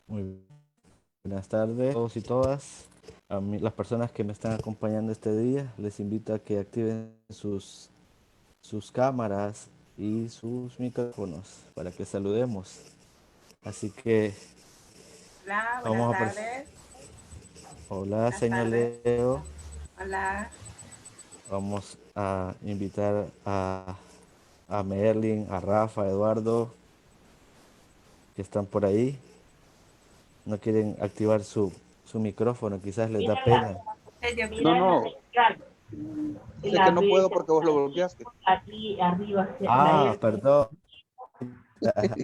Muy buenas tardes a todos y todas. Las personas que me están acompañando este día, les invito a que activen sus cámaras y sus micrófonos para que saludemos. Así que Hola, buenas vamos a tardes. Hola, Buenas señor tardes. Leo. Hola. Vamos a invitar a Merlin, a Rafa, a Eduardo, que están por ahí. No quieren activar su micrófono, quizás les da pena. No, no, es que no puedo porque vos lo bloqueaste. Aquí arriba. Ah, perdón.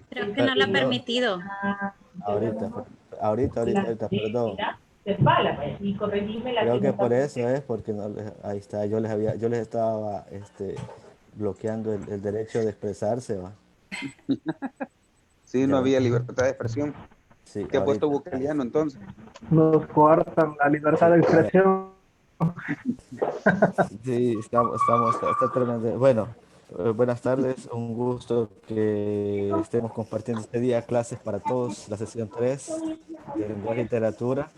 Creo que no lo ha Perdón. permitido. Ahorita, perdón. Y corregime la Creo que no que está. por eso es, porque no ahí está, yo les estaba bloqueando el derecho de expresarse, ¿va? Sí, Ya no ven. había libertad de expresión. Sí, ¿Qué ha puesto ahorita. Bukeliano entonces? Nos coartan la libertad Sí, de a ver. expresión. Sí, está tremendo. Bueno, buenas tardes, un gusto que estemos compartiendo este día clases para todos, la sesión 3 de lenguaje y literatura.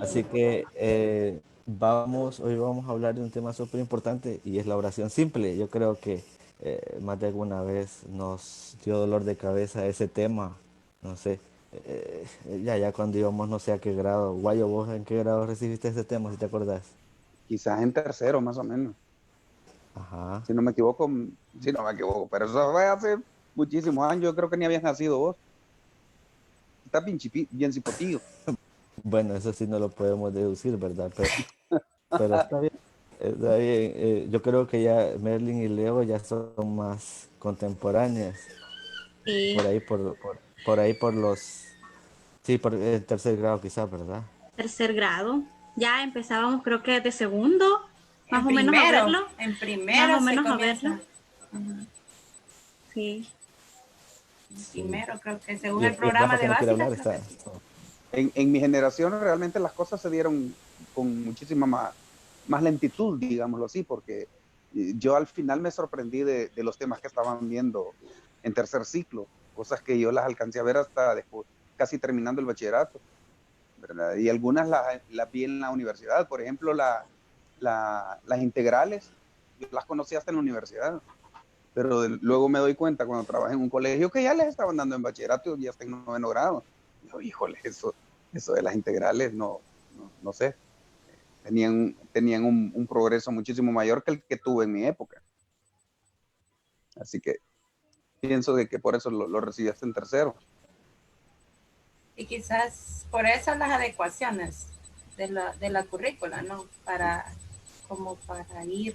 Así que hoy vamos a hablar de un tema súper importante y es la oración simple. Yo creo que más de alguna vez nos dio dolor de cabeza ese tema. No sé, ya cuando íbamos no sé a qué grado. Guayo, ¿vos en qué grado recibiste ese tema, si te acordás? Quizás en tercero, más o menos. Ajá. Si no me equivoco, si no me equivoco, pero eso fue hace muchísimos años. Yo creo que ni habías nacido vos. Estás bien cipotillo. Bueno, eso sí no lo podemos deducir, ¿verdad? Pero está bien. Está bien. Yo creo que ya Merlin y Leo ya son más contemporáneas. Sí, Por ahí, por ahí, por los... Sí, por el tercer grado quizás, ¿verdad? tercer grado. Ya empezábamos, creo que de segundo, más o menos a verlo. En Más o primero se menos a verlo. comienza. Ujú. Sí. En Sí. primero, creo que según el Y Rafa programa que de no quiere básica, hablar creo que está... sí. En mi generación realmente las cosas se dieron con muchísima más lentitud, digámoslo así, porque yo al final me sorprendí de los temas que estaban viendo en tercer ciclo, cosas que yo las alcancé a ver hasta después, casi terminando el bachillerato, ¿verdad? Y algunas las vi en la universidad, por ejemplo, las integrales, yo las conocí hasta en la universidad, pero luego me doy cuenta cuando trabajé en un colegio que ya les estaban dando en bachillerato y hasta en noveno grado. Yo, híjole, eso de las integrales, no sé. Tenían un progreso muchísimo mayor que el que tuve en mi época. Así que pienso de que por eso lo recibiste en tercero. Y quizás por eso las adecuaciones de la currícula, ¿no? Como para ir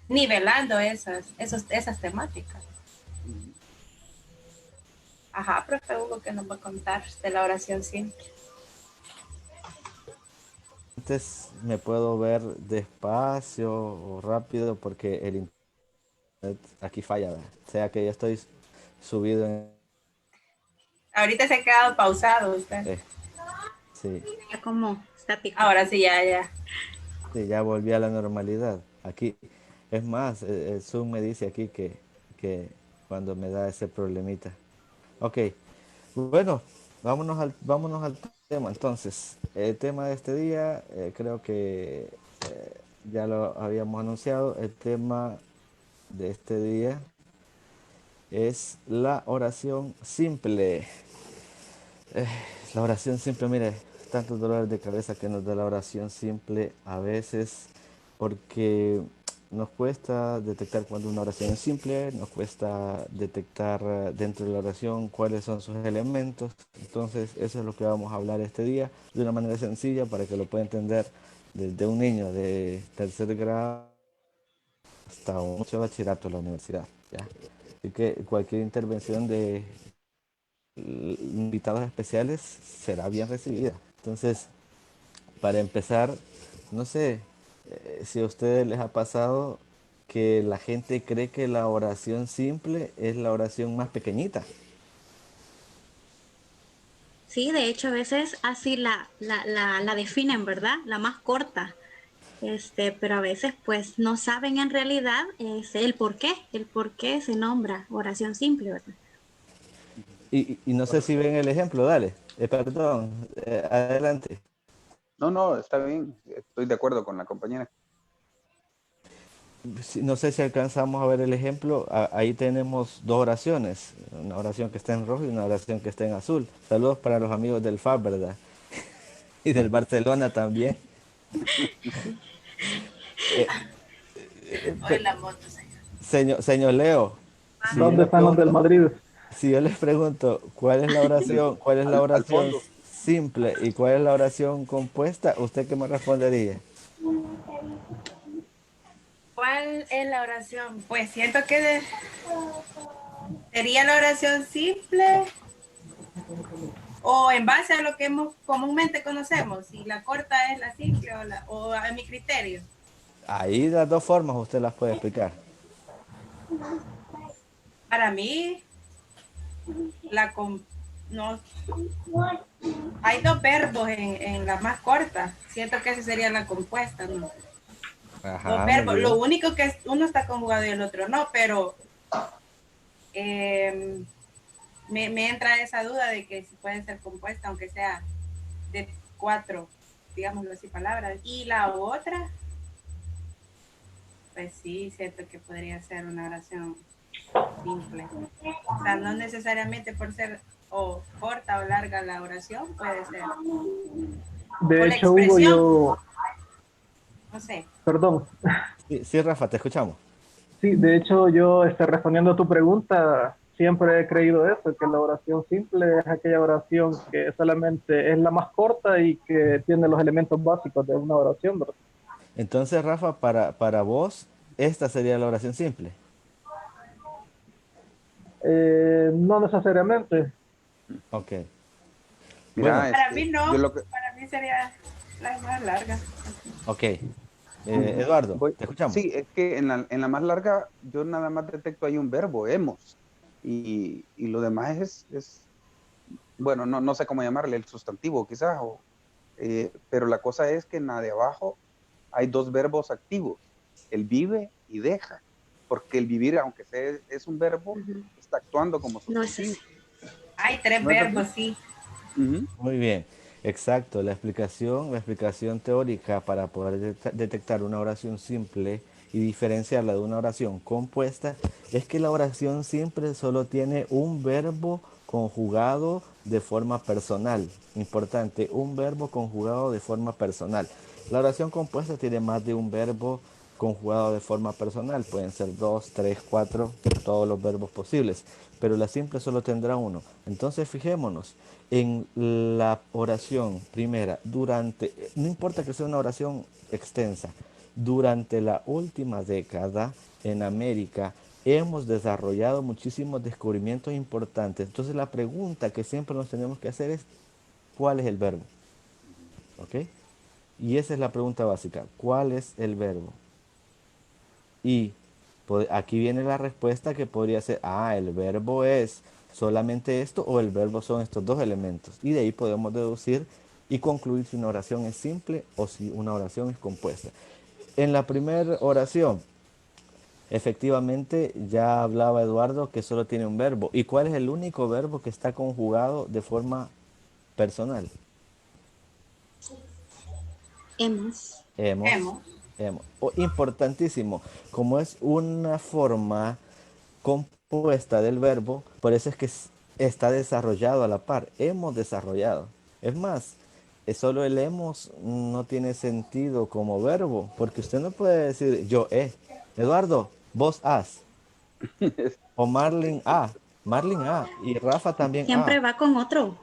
nivelando esas temáticas. Ajá, profe Hugo, que nos va a contar de la oración simple. Antes me puedo ver despacio o rápido porque el internet aquí falla, ¿verdad? O sea que yo estoy subido en... Ahorita se ha quedado pausado usted. sí, Está como estático. Ahora sí, ya. sí, ya volví a la normalidad. Aquí, es más, el Zoom me dice aquí que cuando me da ese problemita. Ok, bueno, vámonos al tema. Entonces, el tema de este día, creo que ya lo habíamos anunciado. El tema de este día es la oración simple. La oración simple, mire, tantos dolores de cabeza que nos da la oración simple a veces, porque nos cuesta detectar cuando una oración es simple, nos cuesta detectar dentro de la oración cuáles son sus elementos. Entonces, eso es lo que vamos a hablar este día de una manera sencilla para que lo pueda entender desde un niño de tercer grado hasta un mucho bachillerato en la universidad. ¿Ya? Así que cualquier intervención de invitados especiales será bien recibida. Entonces, para empezar, no sé si a ustedes les ha pasado que la gente cree que la oración simple es la oración más pequeñita. Sí, de hecho a veces así la definen, ¿verdad? La más corta. Pero a veces pues no saben en realidad el por qué se nombra oración simple, ¿verdad? Y no sé si ven el ejemplo, dale. Perdón, adelante. No, está bien. Estoy de acuerdo con la compañera. No sé si alcanzamos a ver el ejemplo. Ahí tenemos dos oraciones. Una oración que está en rojo y una oración que está en azul. Saludos para los amigos del FAB, ¿verdad? Y del Barcelona también. Eh, Hoy la moto, señor. señor Leo, si yo ¿Dónde le están los del pregunto, Madrid? si yo les pregunto cuál es la Al oración fondo. simple y cuál es la oración compuesta, ¿usted qué me respondería? ¿Cuál es la oración? Pues siento que sería la oración simple o en base a lo que comúnmente conocemos, si la corta es la simple o a mi criterio. Ahí las dos formas usted las puede explicar. Para mí, no, hay dos verbos en la más corta. Siento que esa sería la compuesta, ¿no? Dos Ajá, muy verbos. Lo bien. único que uno está conjugado y el otro no, pero eh, me entra esa duda de que si puede ser compuesta, aunque sea de 4, digámoslo así, palabras. Y la otra, pues sí, siento que podría ser una oración simple. O sea, no necesariamente por ser o corta o larga la oración, puede ser. O De la hecho, Hugo, expresión, no sé. perdón, Sí, sí, Rafa, te escuchamos. sí, de hecho yo respondiendo a tu pregunta, siempre he creído eso, que la oración simple es aquella oración que solamente es la más corta y que tiene los elementos básicos de una oración, ¿verdad? Entonces, Rafa, para vos, esta sería la oración simple. No necesariamente. Ok. Bueno, Mira, Para mí yo no, lo que para mí sería la más larga. ok. Eduardo, voy, te escuchamos. sí, es que en la más larga yo nada más detecto ahí un verbo, hemos, y lo demás bueno, no sé cómo llamarle, el sustantivo quizás, pero la cosa es que en la de abajo hay dos verbos activos, el vive y deja, porque el vivir, aunque sea, es un verbo, Ujú. está actuando como No es sustantivo. así. Hay 3 ¿No es así? verbos, sí. Ujú. Muy bien, exacto. La explicación teórica para poder detectar una oración simple y diferenciarla de una oración compuesta es que la oración simple solo tiene un verbo conjugado de forma personal. Importante, un verbo conjugado de forma personal. La oración compuesta tiene más de un verbo conjugado de forma personal. Pueden ser 2, 3, 4, todos los verbos posibles. Pero la simple solo tendrá uno. Entonces fijémonos en la oración primera, no importa que sea una oración extensa, durante la última década en América hemos desarrollado muchísimos descubrimientos importantes. Entonces la pregunta que siempre nos tenemos que hacer es, ¿cuál es el verbo? ¿Ok? Y esa es la pregunta básica, ¿cuál es el verbo? Y aquí viene la respuesta que podría ser, el verbo es solamente esto o el verbo son estos dos elementos. Y de ahí podemos deducir y concluir si una oración es simple o si una oración es compuesta. En la primera oración, efectivamente, ya hablaba Eduardo que solo tiene un verbo. ¿Y cuál es el único verbo que está conjugado de forma personal? Hemos. Hemos. Importantísimo, como es una forma compuesta del verbo, por eso es que está desarrollado a la par. Hemos desarrollado. Es más, solo el hemos no tiene sentido como verbo, porque usted no puede decir yo he. Eduardo, vos has. O Marlin a. Marlin a. Y Rafa también Siempre a. va con otro.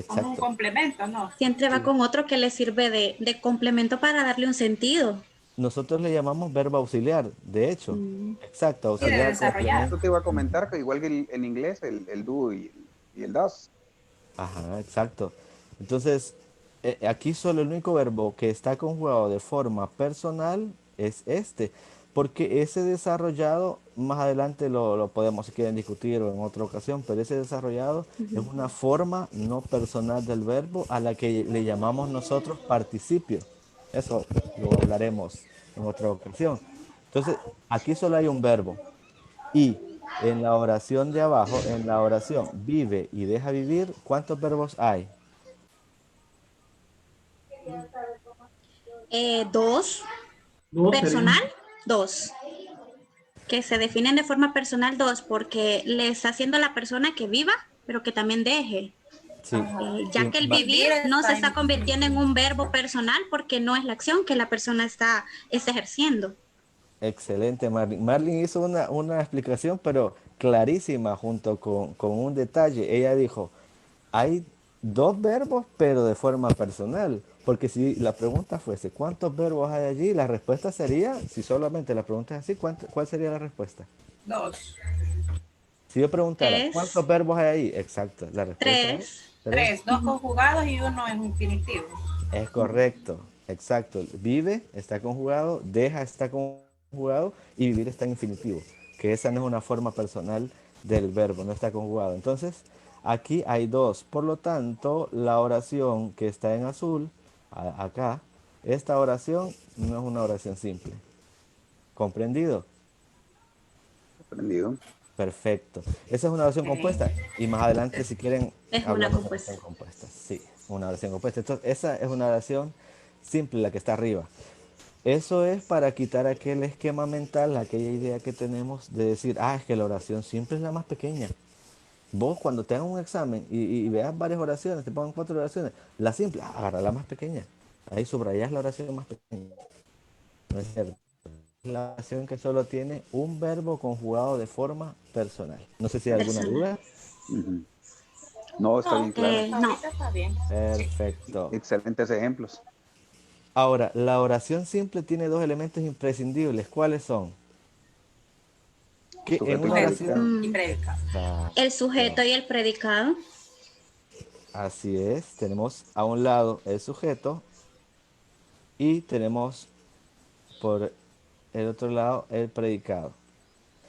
Como un Exacto. complemento, ¿no? Siempre va Sí. con otro que le sirve de complemento para darle un sentido. Nosotros le llamamos verbo auxiliar, de hecho. Exacto, Sí, de auxiliar, desarrollar. Eso complemento. te iba a comentar, que igual que en inglés, el do y el does. Ajá, exacto. Entonces, aquí solo el único verbo que está conjugado de forma personal es este, porque ese desarrollado, más adelante lo podemos, si quieren, discutir o en otra ocasión, pero ese desarrollado es una forma no personal del verbo a la que le llamamos nosotros participio. Eso lo hablaremos en otra ocasión. Entonces, aquí solo hay un verbo. Y en la oración de abajo, en la oración vive y deja vivir, ¿cuántos verbos hay? Dos. Personal, dos. Que se definen de forma personal, dos, porque le está haciendo a la persona que viva, pero que también deje. Sí. Ya que el vivir no se está convirtiendo en un verbo personal porque no es la acción que la persona está ejerciendo. Excelente, Marlene. Marlene hizo una explicación, pero clarísima, junto con un detalle. Ella dijo, hay dos verbos, pero de forma personal. Porque si la pregunta fuese, ¿cuántos verbos hay allí? La respuesta sería, si solamente la pregunta es así, ¿cuál sería la respuesta? Dos. Si yo preguntara, Tres. ¿cuántos verbos hay ahí? Exacto, la respuesta es Tres. Tres. Dos conjugados y uno en infinitivo. Es correcto, exacto. Vive está conjugado, deja está conjugado y vivir está en infinitivo, que esa no es una forma personal del verbo, no está conjugado. Entonces, aquí hay dos. Por lo tanto, la oración que está en azul, acá, esta oración no es una oración simple. ¿Comprendido? Aprendido. Perfecto. Esa es una oración compuesta. Y más adelante, si quieren, Es una hablamos de compuesta. oración compuesta. Sí, una oración compuesta. Entonces, esa es una oración simple, la que está arriba. Eso es para quitar aquel esquema mental, aquella idea que tenemos de decir, es que la oración simple es la más pequeña. Vos cuando te hagas un examen y veas varias oraciones, te pongan 4 oraciones, la simple, agarra la más pequeña. Ahí subrayas la oración más pequeña. No es cierto. La oración que solo tiene un verbo conjugado de forma personal. No sé si hay alguna Personal. duda. Ujú. No, está bien claro. No. Ahorita está bien. Perfecto. Excelentes ejemplos. Ahora, la oración simple tiene dos elementos imprescindibles. ¿Cuáles son? Que en Sujeto y una predicado. oración... Y predicado. El sujeto y el predicado. Así es, tenemos a un lado el sujeto y tenemos por el otro lado el predicado.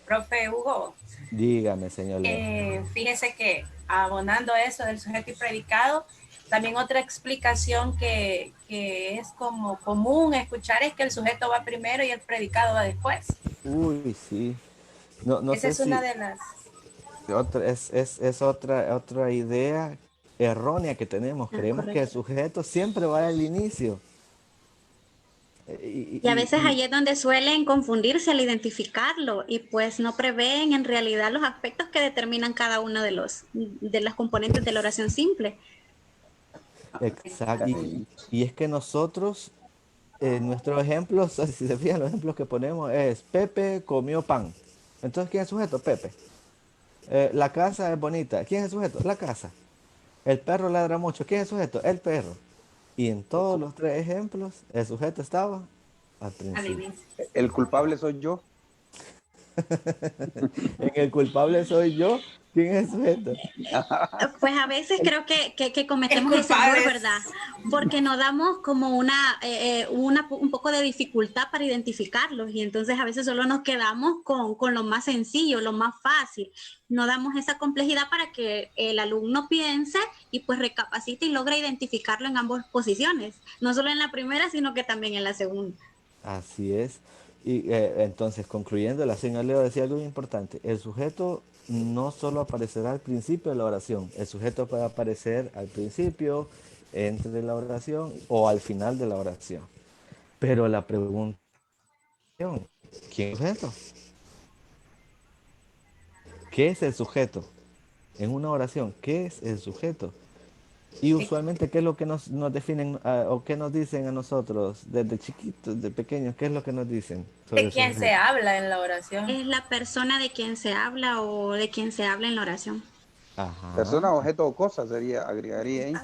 Profe Hugo, Dígame, señor Leo. fíjese que abonando eso del sujeto y predicado, también otra explicación que es como común escuchar es que el sujeto va primero y el predicado va después. Uy, sí. No Esa sé es una si de las... es otra idea errónea que tenemos. Creemos que el Correcto. sujeto siempre va al inicio. Y a veces ahí es donde suelen confundirse al identificarlo y pues no prevén en realidad los aspectos que determinan cada uno de las componentes de la oración simple. Exacto. Y es que nosotros, nuestros ejemplos, si se fijan, los ejemplos que ponemos es Pepe comió pan. Entonces, ¿quién es el sujeto? Pepe. La casa es bonita. ¿Quién es el sujeto? La casa. El perro ladra mucho. ¿Quién es el sujeto? El perro. Y en todos los tres ejemplos, el sujeto estaba al Al principio. inicio. El culpable soy yo. En el culpable soy yo. ¿Quién es el sujeto? Pues a veces creo que cometemos El ese error, culpable es- ¿verdad? Porque nos damos como un poco de dificultad para identificarlos y entonces a veces solo nos quedamos con lo más sencillo, lo más fácil. No damos esa complejidad para que el alumno piense y pues recapacite y logre identificarlo en ambas posiciones, no solo en la primera, sino que también en la segunda. Así es. Y entonces, concluyendo, la señora Leo decía algo muy importante. El sujeto no solo aparecerá al principio de la oración. El sujeto puede aparecer al principio, entre la oración o al final de la oración. Pero la pregunta, ¿quién es el sujeto? ¿Qué es el sujeto? En una oración, ¿qué es el sujeto? Y usualmente, ¿qué es lo que nos definen o qué nos dicen a nosotros desde chiquitos, de pequeños? ¿Qué es lo que nos dicen sobre ¿De el quién se sujeto? habla en la oración? Es la persona de quien se habla o de quien se habla en la oración. Ajá. Persona, objeto o cosa sería, agregaría ahí.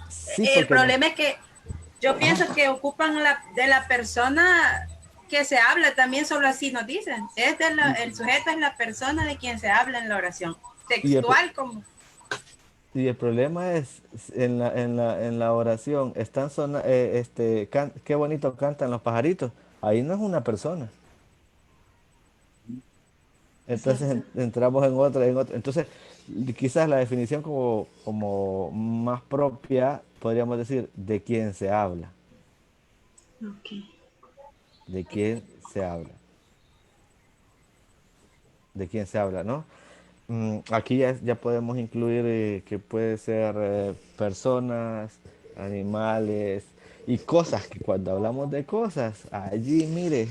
Sí, El porque no. problema es que yo pienso que ocupan de la persona que se habla también, solo así nos dicen. El sujeto es la persona de quien se habla en la oración. Y el, pro- Textual como y el problema es en la oración, qué bonito cantan los pajaritos. Ahí no es una persona. Es Entonces cierto. entramos en otra. Entonces, quizás la definición como más propia, podríamos decir, de quién se habla. Ok. De quién se habla. De quién se habla, ¿no? Aquí ya podemos incluir que puede ser personas, animales y cosas, que cuando hablamos de cosas, allí mire,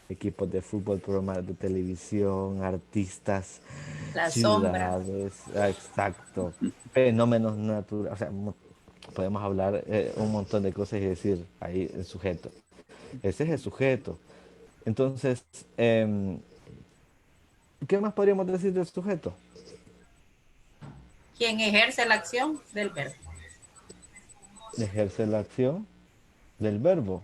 equipos de fútbol, programas de televisión, artistas, la sombra. ciudades, exacto, fenómenos naturales, o sea, podemos hablar un montón de cosas y decir ahí el sujeto. Ese es el sujeto. Entonces, ¿qué más podríamos decir del sujeto? Quien ejerce la acción del verbo. Ejerce la acción del verbo.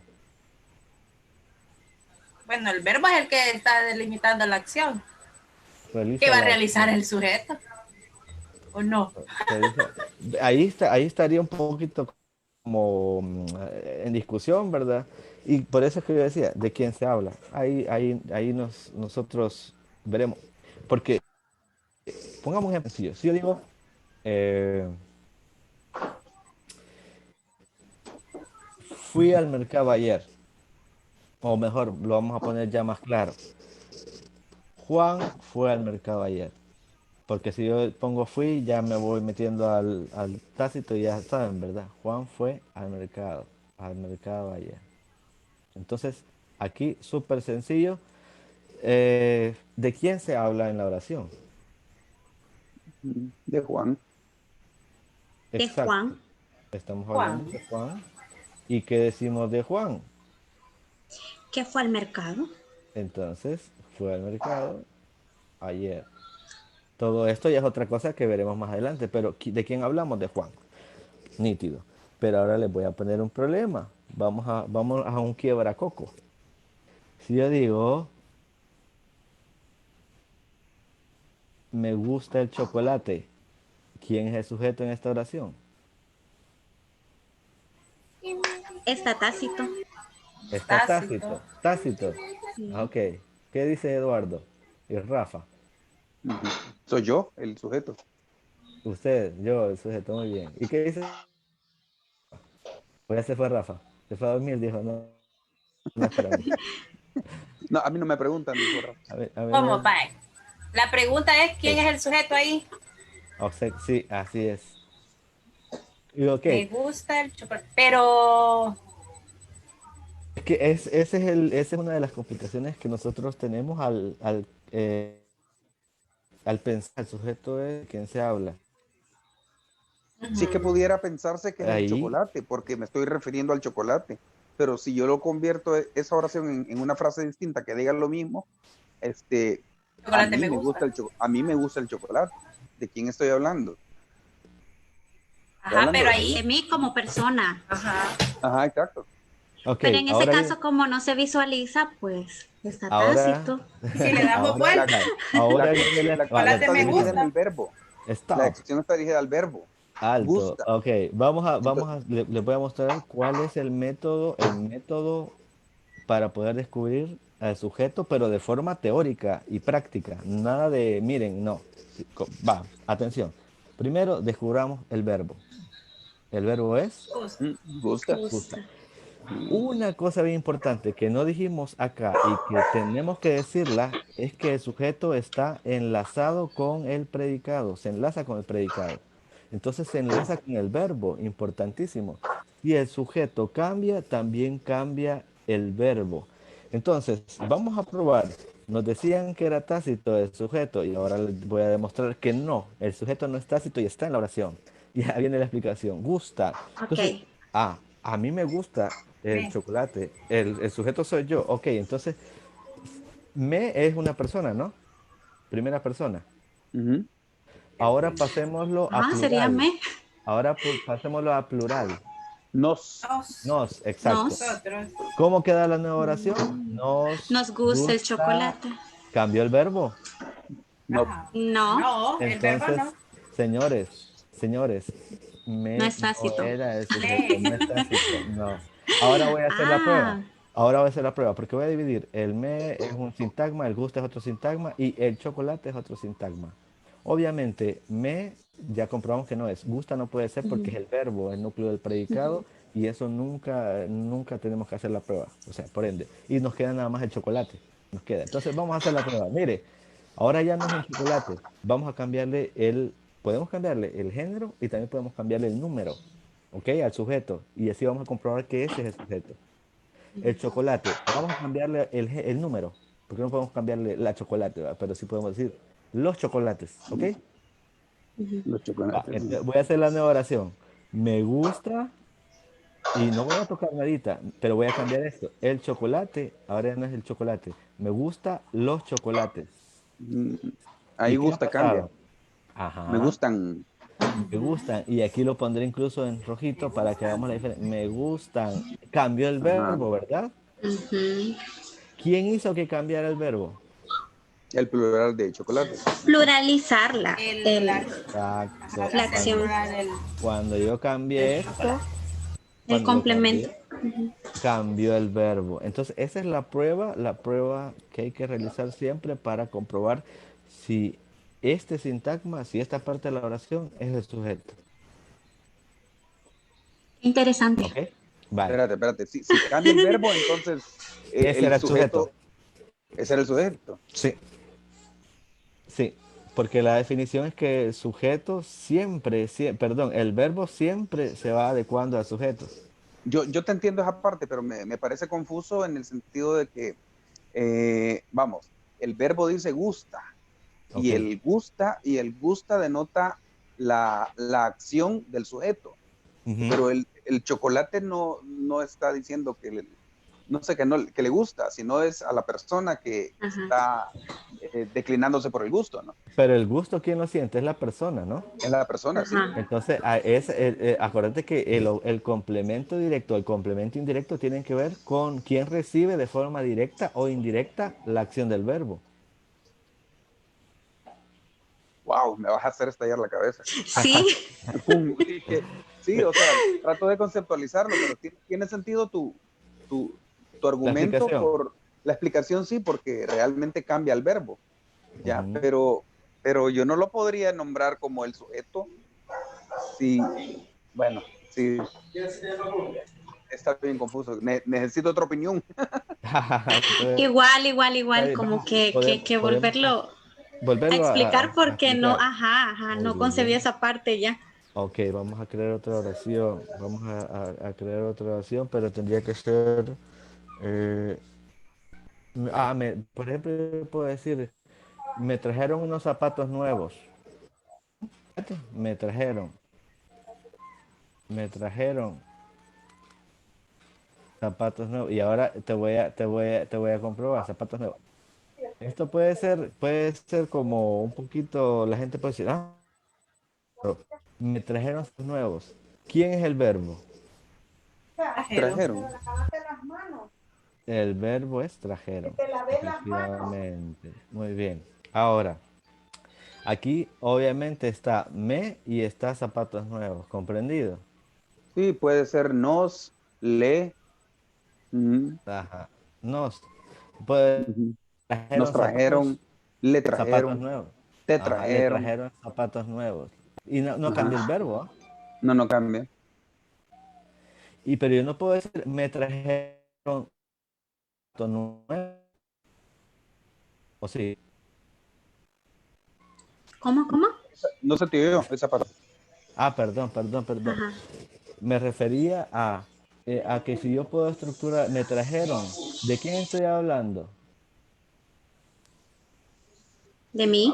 Bueno, el verbo es el que está delimitando la acción. ¿Qué Realiza va a la realizar acción. el sujeto? ¿O no? Realiza- ahí estaría un poquito como en discusión, ¿verdad? Y por eso es que yo decía, ¿de quién se habla? Ahí nosotros veremos. Porque, pongamos un ejemplo sencillo. Si yo digo, eh, fui al mercado ayer, o mejor, lo vamos a poner ya más claro. Juan fue al mercado ayer. Porque si yo pongo fui, ya me voy metiendo al tácito y ya saben, ¿verdad? Juan fue al mercado ayer. Entonces, aquí súper sencillo. ¿De quién se habla en la oración? De Juan. De Exacto. Juan, Estamos Juan. hablando de Juan. ¿Y qué decimos de Juan? que fue al mercado. Entonces, fue al mercado ayer. Todo esto ya es otra cosa que veremos más adelante, pero ¿de quién hablamos? De Juan. Nítido. Pero ahora les voy a poner un problema. Vamos a un quiebracoco. Si yo digo, me gusta el chocolate, ¿quién es el sujeto en esta oración? Está tácito. Está Tácito. Tácito. Tácito. Ah, Sí. ok. ¿Qué dice Eduardo? Y Rafa. Ujú. Soy yo, el sujeto. Usted, yo, el sujeto, muy bien. ¿Y qué dice? Pues ya se fue Rafa. Se fue a dormir, dijo, no, no es para mí. No, a mí no me preguntan, dijo Rafa. A mí ¿Cómo, no. Pai? La pregunta es, ¿quién es el sujeto ahí? O sea, sí, así es. Y ok, Me gusta el chocolate. Pero Es que esa es una de las complicaciones que nosotros tenemos al pensar, el sujeto es quien se habla. Sí que Ujú. pudiera pensarse que es el Ahí, chocolate, porque me estoy refiriendo al chocolate. Pero si yo lo convierto esa oración en una frase distinta que diga lo mismo, este, Chocolate me gusta. a mí me gusta el chocolate. ¿De quién estoy hablando? Estoy Ajá, hablando pero de mí. De ahí, mí como persona. ajá. Ajá, exacto. ok, Pero en ese ahora caso, bien, como no se visualiza, pues está ahora, tácito. Y si le damos ahora, La, vuelta, la, ahora acción, viene la va, acción chocolate está me dirigida en gusta. el verbo. La stop, acción está dirigida al verbo. alto, Gusta. ok, Entonces, les voy a mostrar cuál es el método para poder descubrir al sujeto, pero de forma teórica y práctica, nada de, miren, no, sí, va, atención, primero descubramos el verbo es Gusta. gusta. gusta. Gusta. Una cosa bien importante que no dijimos acá y que tenemos que decirla es que el sujeto está enlazado con el predicado, se enlaza con el predicado. Entonces se enlaza con el verbo, importantísimo. Si el sujeto cambia, también cambia el verbo. Entonces, vamos a probar. Nos decían que era tácito el sujeto y ahora les voy a demostrar que no, el sujeto no es tácito y está en la oración. Ya viene la explicación. Gusta. Ok. Entonces, a mí me gusta el Me. chocolate. El sujeto soy yo. Ok, entonces me es una persona, ¿no? Primera persona. Ujú. Ahora pasémoslo a Ajá, sería plural. me. Ahora pasémoslo a plural. Nos. Nos. Nos, exacto. Nos. Nosotros. ¿Cómo queda la nueva oración? Nos Nos gusta el gusta. chocolate. Cambió el verbo. No. Ajá. No, No, el verbo no. Entonces, señores, señores, no me es no tácito. era el sujeto, Me. no es tácito, no. Ahora voy a hacer la prueba. Ah, Ahora voy a hacer la prueba, porque voy a dividir. El me es un sintagma, el gusto es otro sintagma y el chocolate es otro sintagma. Obviamente, me ya comprobamos que no es. Gusta no puede ser porque es el verbo, el núcleo del predicado y eso nunca tenemos que hacer la prueba. O sea, por ende. Y nos queda nada más el chocolate. Nos queda. Entonces vamos a hacer la prueba. Mire, ahora ya no es un chocolate. Vamos a cambiarle podemos cambiarle el género y también podemos cambiarle el número, ¿ok? Al sujeto. Y así vamos a comprobar que ese es el sujeto. El chocolate, vamos a cambiarle el número, porque no podemos cambiarle la chocolate, ¿verdad? Pero sí podemos decir los chocolates, ¿ok? Los chocolates. Voy a hacer la nueva oración. Me gusta y no voy a tocar nadita, pero voy a cambiar esto. El chocolate, ahora ya no es el chocolate. Me gusta los chocolates. Mm, ¿Y Ahí qué ha gusta, cambia. pasado? Me Ajá. gustan. Me gustan. Y aquí lo pondré incluso en Me rojito para que gusta. hagamos la diferencia. Me gustan. Cambió el Ajá. verbo, ¿verdad? ujú. ¿Quién hizo que cambiara el verbo? El plural de chocolate. Pluralizarla. La, ajá, Exacto. La hacer acción. plural Cuando yo el cambié esto, chocolate. El cuando lo complemento. cambié, cambió el verbo. Entonces, esa es la prueba que hay que realizar siempre para comprobar si este sintagma, si esta parte de la oración es el sujeto. Interesante. ¿Ok? Vale. Espérate. Si cambia el verbo, entonces Ese el era el sujeto. sujeto, ese era el sujeto. Sí. Sí, porque la definición es que el sujeto siempre, perdón, el verbo siempre se va adecuando al sujeto. Yo te entiendo esa parte, pero me parece confuso en el sentido de que, vamos, el verbo dice gusta Ok. y el gusta denota la acción del sujeto, Ujú. pero el chocolate no está diciendo no sé, que le gusta, sino es a la persona que Ajá. está declinándose por el gusto, ¿no? Pero el gusto, ¿quién lo siente? Es la persona, ¿no? Es la persona, sí. Ajá. Entonces, acuérdate que el complemento directo, el complemento indirecto tienen que ver con quién recibe de forma directa o indirecta la acción del verbo. Wow, me vas a hacer estallar la cabeza. Sí, Pum, sí, o sea, trato de conceptualizarlo, pero tiene sentido tu, tu La argumento explicación. por la explicación, sí, porque realmente cambia el verbo, ya, Ujú. pero yo no lo podría nombrar como el sujeto, sí, bueno, sí, está bien confuso, necesito otra opinión. Entonces, igual, como vamos, que podemos volverlo a volverlo explicar a porque no, explicar. Muy no concebí bien. esa parte ya. Ok, vamos a crear otra oración. Vamos a crear otra oración, pero tendría que ser Eh, por ejemplo, yo puedo decir, me trajeron unos zapatos nuevos. Fíjate, me trajeron zapatos nuevos. Y ahora te voy a comprobar, zapatos nuevos. Esto puede ser como un poquito, la gente puede decir, pero me trajeron zapatos nuevos. ¿Quién es el verbo? Trajeron. Trajeron. El verbo es trajeron, efectivamente. Muy bien. Ahora, aquí obviamente está me y está zapatos nuevos, ¿comprendido? Sí, puede ser nos, le, ujú, Ajá. Nos, pues, ujú. Nos trajeron trajeron, le zapatos trajeron, nuevos. te Ajá, le trajeron. trajeron zapatos nuevos. Y no cambia el Ajá. verbo, ¿ah? No, no cambia. Pero yo no puedo decir me trajeron zapatos nuevos. ¿O sí? ¿Cómo, cómo? No se te oyó esa parte. Perdón. Ajá. Me refería a que si yo puedo estructurar, me trajeron. ¿De quién estoy hablando? ¿De mí?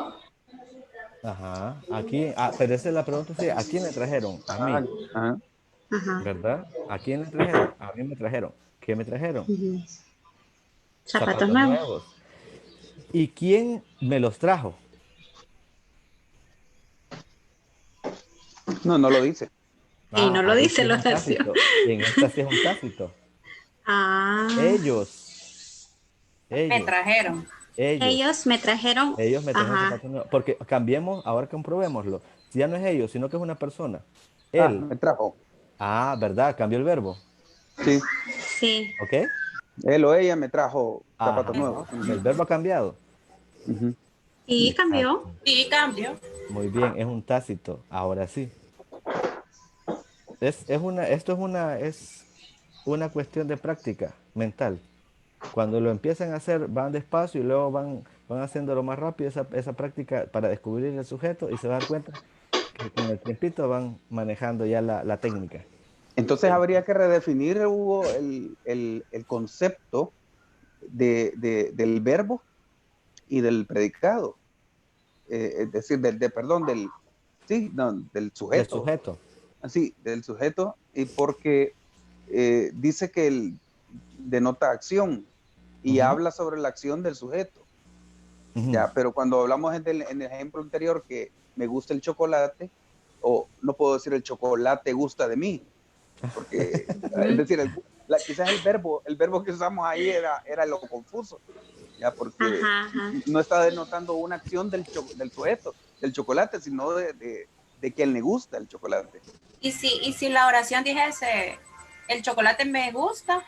Ajá. Aquí, pero esa es la pregunta, sí, ¿a quién le trajeron? A Ajá, mí, ajá. Ajá. ¿verdad? ¿A quién le trajeron? A mí me trajeron. ¿Qué me trajeron? Ujú. Zapatos Zapatos nuevos. nuevos. ¿Y quién me los trajo? No, no lo dice. Y no lo Aquí dice sí es la un oración. tácito. En esta sí es un tácito. Ah, Ellos, Me ellos, trajeron. ellos, ellos me trajeron. ellos me trajeron Ajá. zapatos nuevos. Porque cambiemos, ahora comprobémoslo. Si ya no es ellos, sino que es una persona. Ah, Él. me trajo. ¿Verdad? Cambió el verbo. Sí, Sí. ¿Ok? él o ella me trajo zapatos Ajá. nuevos. El Ujú, verbo ha cambiado. ujú. Y cambió. Exacto. Sí, cambio. Muy bien, es un tácito. Ahora sí. Esto es una cuestión de práctica mental. Cuando lo empiezan a hacer, van despacio y luego van haciéndolo más rápido esa práctica para descubrir el sujeto y se van a dar cuenta que con el tiempito van manejando ya la técnica. Entonces habría que redefinir, Hugo, el concepto del verbo y del predicado. Es decir, perdón, sí, no, del Del sujeto. sujeto. Así, del sujeto, y porque dice que denota acción y Ujú, habla sobre la acción del sujeto. ujú. Ya, pero cuando hablamos en el ejemplo anterior que me gusta el chocolate, o no puedo decir el chocolate gusta de mí, porque es Mm. decir, quizás el verbo que usamos ahí era lo confuso, ya, porque Ajá, ajá. no está denotando una acción del sujeto, del chocolate, sino de quien le gusta el chocolate. Y si la oración dijese, el chocolate me gusta,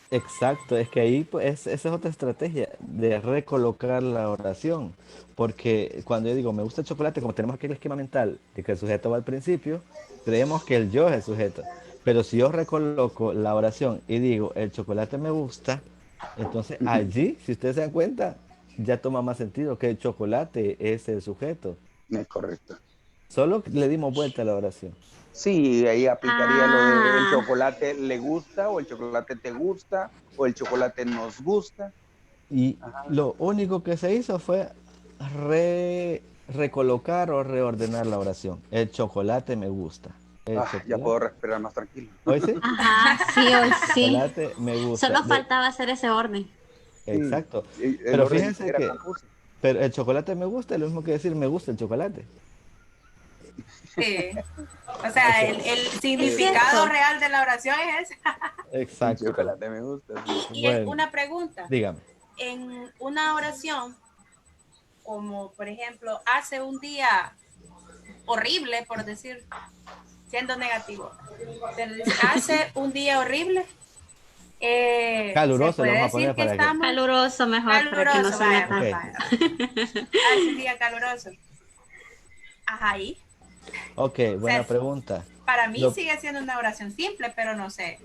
Exacto, es que ahí pues, esa es otra estrategia de recolocar la oración. Porque cuando yo digo me gusta el chocolate, como tenemos aquel esquema mental de que el sujeto va al principio, creemos que el yo es el sujeto. Pero si yo recoloco la oración y digo el chocolate me gusta, entonces Ujú. allí, si ustedes se dan cuenta, ya toma más sentido que el chocolate es el sujeto. Es correcto. Solo le dimos vuelta a la oración. Sí, ahí aplicaría lo de el Ah, chocolate le gusta, o el chocolate te gusta, o el chocolate nos gusta. Y Ajá. lo único que se hizo fue recolocar o reordenar la oración. El chocolate me gusta. El Ya puedo chocolate. respirar más tranquilo. ¿Hoy sí? ajá, sí, hoy sí. Chocolate me gusta. Solo faltaba hacer ese orden. Sí, Exacto. el Pero orden fíjense era que, confuso. pero el chocolate me gusta es lo mismo que decir me gusta el chocolate. sí. O O sea, sea, el Es significado cierto. real de la oración es ese. El exacto. chocolate me gusta, sí. Y Bueno, una pregunta, dígame. en una oración, como por ejemplo, hace un día horrible, por decir, siendo negativo, se dice, hace un día horrible, se Caluroso le puede vamos a decir poner que para que. estamos Caluroso mejor para que no caluroso, suene vaya, Ok. pues tan. vaya. Hace un día caluroso. Ajá, ahí. Ok, O buena sea, pregunta. para mí Lo, sigue siendo una oración simple, pero no sé.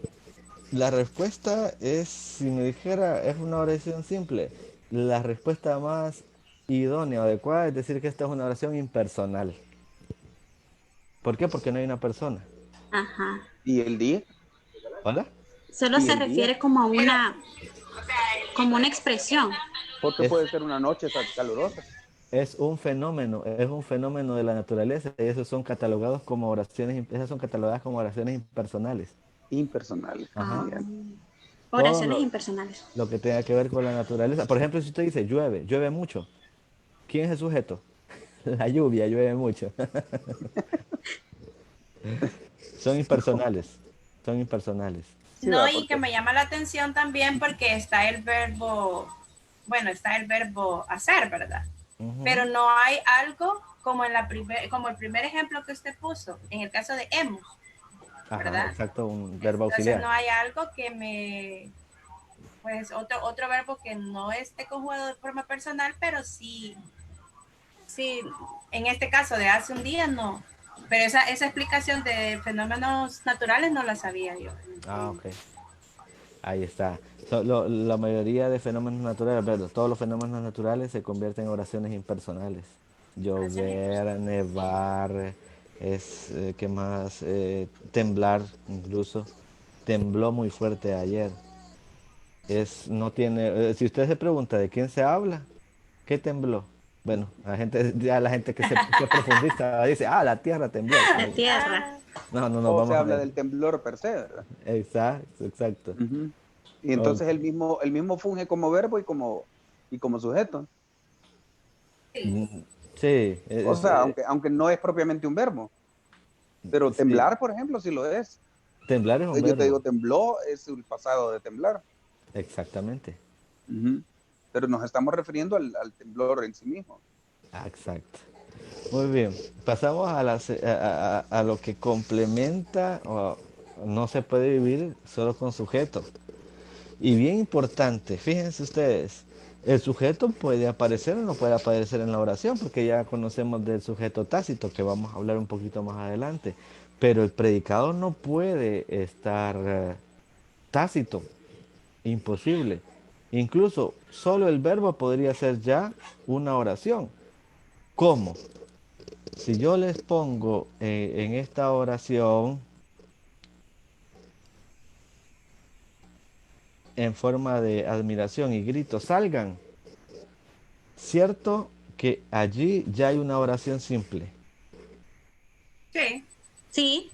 La respuesta es, si me dijera, es una oración simple. La respuesta más idónea o adecuada es decir que esta es una oración impersonal. ¿Por qué? Porque no hay una persona. Ajá. ¿Y el día? ¿Hola? Solo Y se el día, refiere como una expresión. porque Es, puede ser una noche calurosa, es un fenómeno de la naturaleza y esos son catalogados como oraciones, esas son catalogadas como oraciones impersonales. impersonal. Ajá. Ah, Bien. Todo oraciones impersonales. lo que tenga que ver con la naturaleza. Por ejemplo, si usted dice llueve, llueve mucho. ¿Quién es el sujeto? La lluvia, llueve mucho. Son impersonales. Son impersonales. Sí, No, va, y que porque me llama la atención también porque está el verbo, bueno, está el verbo hacer, ¿verdad? Pero Ujú. no hay algo como como el primer ejemplo que usted puso, en el caso de hemos, Ajá, ¿verdad? exacto, un verbo Entonces auxiliar. no hay algo que pues otro verbo que no esté conjugado de forma personal, pero sí, en este caso de hace un día no. Pero esa explicación de fenómenos naturales no la sabía yo. Ah, ok. Ahí está. La mayoría de fenómenos naturales, perdón, todos los fenómenos naturales se convierten en oraciones impersonales. Oraciones Llover, nevar, ¿qué más? Temblar, incluso. Tembló muy fuerte ayer. No tiene, si usted se pregunta de quién se habla, ¿qué tembló? Bueno, la gente que profundiza dice, la tierra tembló. La tierra. ah, No, no nos o se vamos a habla ver. del temblor per se, ¿verdad? Exacto, exacto. Ujú. Y Ok. entonces el mismo funge como verbo y como sujeto. sí. Mm, Sí, O sea, aunque no es propiamente un verbo, pero sí, temblar, por ejemplo, sí lo es. temblar es un Yo te digo, verbo. tembló es el pasado de temblar. Exactamente. Ujú. Pero nos estamos refiriendo al temblor en sí mismo. Exacto. Muy bien. Pasamos a lo que complementa o no se puede vivir solo con sujeto. Y bien importante, fíjense ustedes, el sujeto puede aparecer o no puede aparecer en la oración, porque ya conocemos del sujeto tácito, que vamos a hablar un poquito más adelante. Pero el predicado no puede estar tácito, imposible. Incluso solo el verbo podría ser ya una oración. ¿Cómo? Si yo les pongo en esta oración en forma de admiración y grito, salgan. Cierto que allí ya hay una oración simple, Sí, Sí.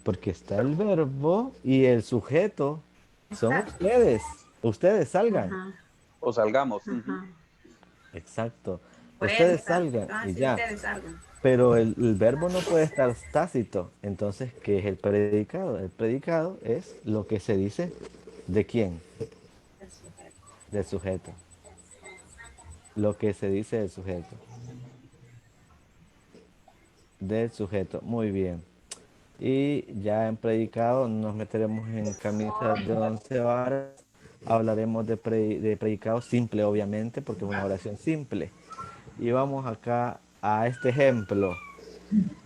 porque está el verbo y el sujeto son está. ustedes. Ustedes salgan. Ajá. O salgamos. Ujú. Ajá. Exacto. Por eso Ustedes está. salgan y Sí, ya. ustedes algo. Pero el verbo no puede estar tácito. Entonces, ¿qué es el predicado? El predicado es lo que se dice de quién, del sujeto. Lo que se dice del sujeto. Del sujeto. Muy bien. Y ya en predicado nos meteremos en camisas de 11 varas. Hablaremos de predicado simple, obviamente, porque es una oración simple. Y vamos acá a este ejemplo.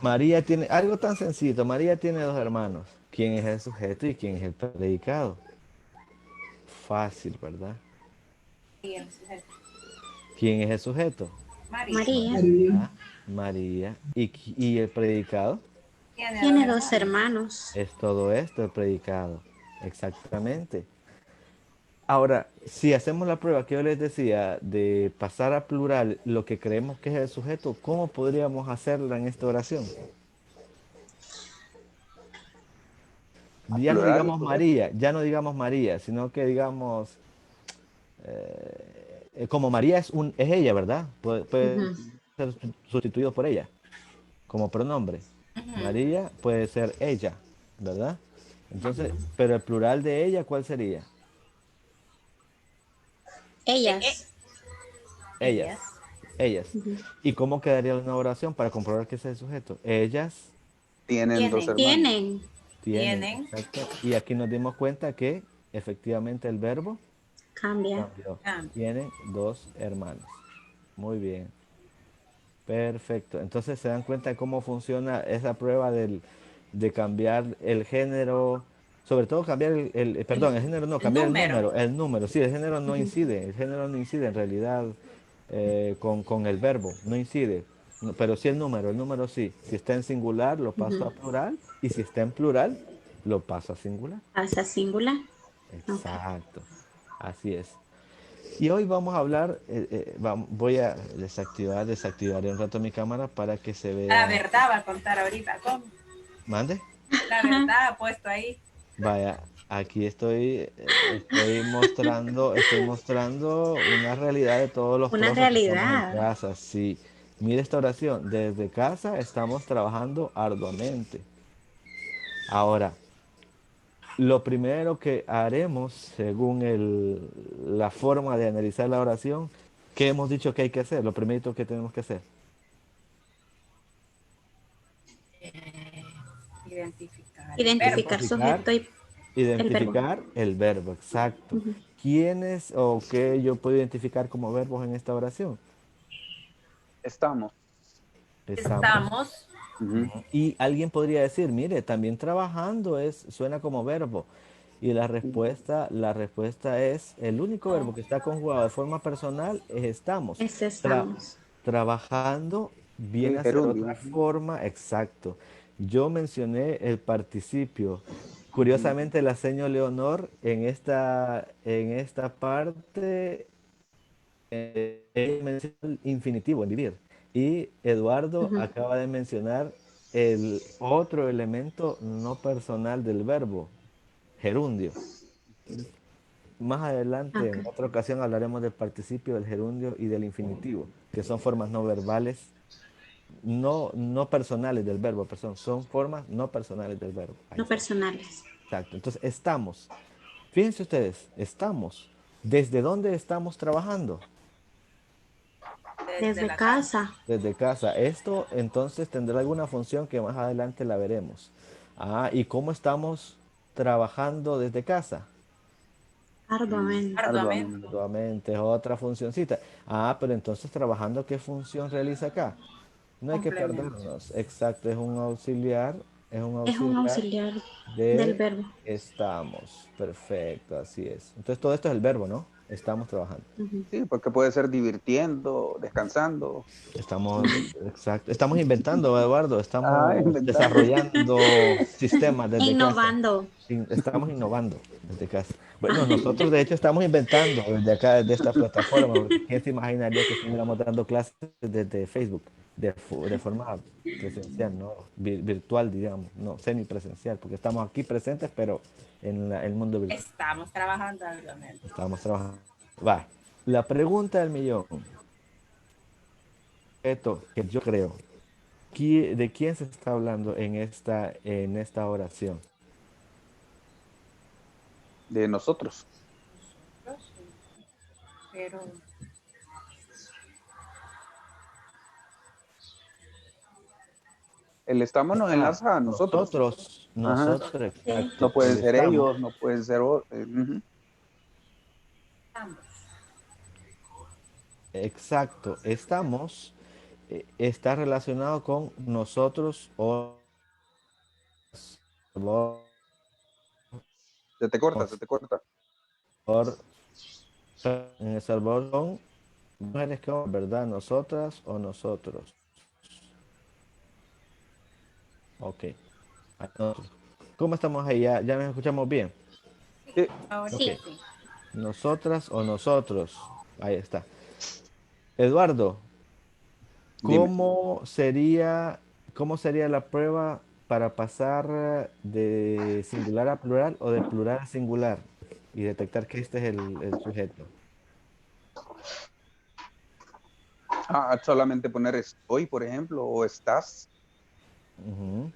María tiene, algo tan sencillo, María tiene dos hermanos. ¿Quién es el sujeto y quién es el predicado? Fácil, ¿verdad? Y el sujeto. ¿Quién es el sujeto? María. María María. María. ¿Y el predicado? Tiene dos tiene dos hermanos. hermanos. Es todo esto el predicado. Exactamente. Ahora, si hacemos la prueba que yo les decía de pasar a plural lo que creemos que es el sujeto, ¿cómo podríamos hacerla en esta oración? A Ya no plural, digamos sujeto. María, ya no digamos María, sino que digamos, como María es ella, ¿verdad? Puede Ujú. ser sustituido por ella como pronombre. Ujú. María puede ser ella, ¿verdad? Entonces, pero el plural de ella, ¿cuál sería? Eh, eh, Ellas. Ellas, ellas ellas. Ujú. ¿Y cómo quedaría una oración para comprobar que ese es el sujeto? Ellas Tienen dos tienen, hermanos. Tienen. tienen, tienen, exacto. Y aquí nos dimos cuenta que efectivamente el verbo Cambia. cambió. ah, Tienen dos hermanos. Muy bien. Perfecto. Entonces se dan cuenta de cómo funciona esa prueba de cambiar el género, sobre todo cambiar perdón, el género no, el cambiar número. el número, sí, Ujú. el género no incide en realidad con el verbo, no incide, pero sí el número sí, si está en singular lo paso Ujú. a plural y si está en plural lo paso a singular. Pasa singular. Exacto. Así es. Y hoy vamos a hablar, voy a desactivar un rato mi cámara para que se La vea. verdad va a contar ahorita. ¿Cómo? ¿Mande? La verdad ha puesto ahí. Vaya, aquí estoy mostrando una realidad de todos los Una trozos que estamos en realidad. casa. Sí, mire esta oración. Desde casa estamos trabajando arduamente. Ahora, lo primero que haremos, según la forma de analizar la oración, ¿qué hemos dicho que hay que hacer? Lo primero que tenemos que hacer. Identificar el verbo. Identificar sujeto y el verbo. Identificar el verbo, exacto. Ujú. ¿Quiénes o qué yo puedo identificar como verbos en esta oración? Estamos. Estamos. Ujú. Y alguien podría decir, mire, también trabajando suena como verbo. Y la respuesta es, el único verbo que está conjugado de forma personal es estamos. Ese Tra- estamos. trabajando viene El a ser gerundio. otra forma, exacto. Yo mencioné el participio. Curiosamente, la seño Leonor en esta parte ella menciona el infinitivo, en vivir. Y Eduardo Ujú. acaba de mencionar el otro elemento no personal del verbo, gerundio. Más adelante, Ok. en otra ocasión, hablaremos del participio, del gerundio y del infinitivo, que son formas no verbales, no personales del verbo, perdón, son formas no personales del verbo. Ahí No está. personales. Exacto. Entonces, estamos. Fíjense ustedes, estamos. ¿Desde dónde estamos trabajando? Desde Desde la casa. casa. Desde casa. Esto entonces tendrá alguna función que más adelante la veremos. ¿Y cómo estamos trabajando desde casa? Arduamente. Arduamente. Nuevamente es otra funcioncita. Pero entonces trabajando, ¿qué función realiza acá? No hay que Complemento. perdernos. Exacto, es un Es un auxiliar auxiliar del de verbo. estamos. Perfecto, así es. Entonces todo esto es el verbo, ¿no? Estamos trabajando. Ujú. Sí, porque puede ser divirtiendo, descansando. Estamos inventando, Eduardo, estamos Inventando. desarrollando sistemas desde casa. Innovando. Estamos innovando desde casa. Bueno, nosotros de hecho estamos inventando desde acá, desde esta plataforma, porque quién se imaginaría que estuviéramos dando clases desde Facebook, de forma presencial, ¿no? Virtual, digamos, no, semipresencial, porque estamos aquí presentes, pero en el mundo virtual Estamos trabajando arduamente. estamos trabajando. Va, la pregunta del millón, esto que yo creo. ¿De quién se está hablando en esta oración? De nosotros. Pero El estamos nos enlaza a nosotros. Ajá. Nosotros, Sí. exacto. No pueden El ser estamos, ellos, no pueden ser ujú. estamos. exacto. Estamos está relacionado con nosotros o Se te corta, se te corta. por en El Salvador son mujeres que hombres, ¿verdad? Nosotras o nosotros. Ok. Nosotros. ¿Cómo estamos ahí? ¿Ya nos escuchamos bien? Sí, Ahorita Sí. sí. Nosotras o nosotros. Ahí está. Eduardo, dime. ¿cómo sería la prueba para pasar de singular a plural o de plural a singular y detectar que este es el sujeto? Solamente poner estoy, por ejemplo, o estás. Ujú.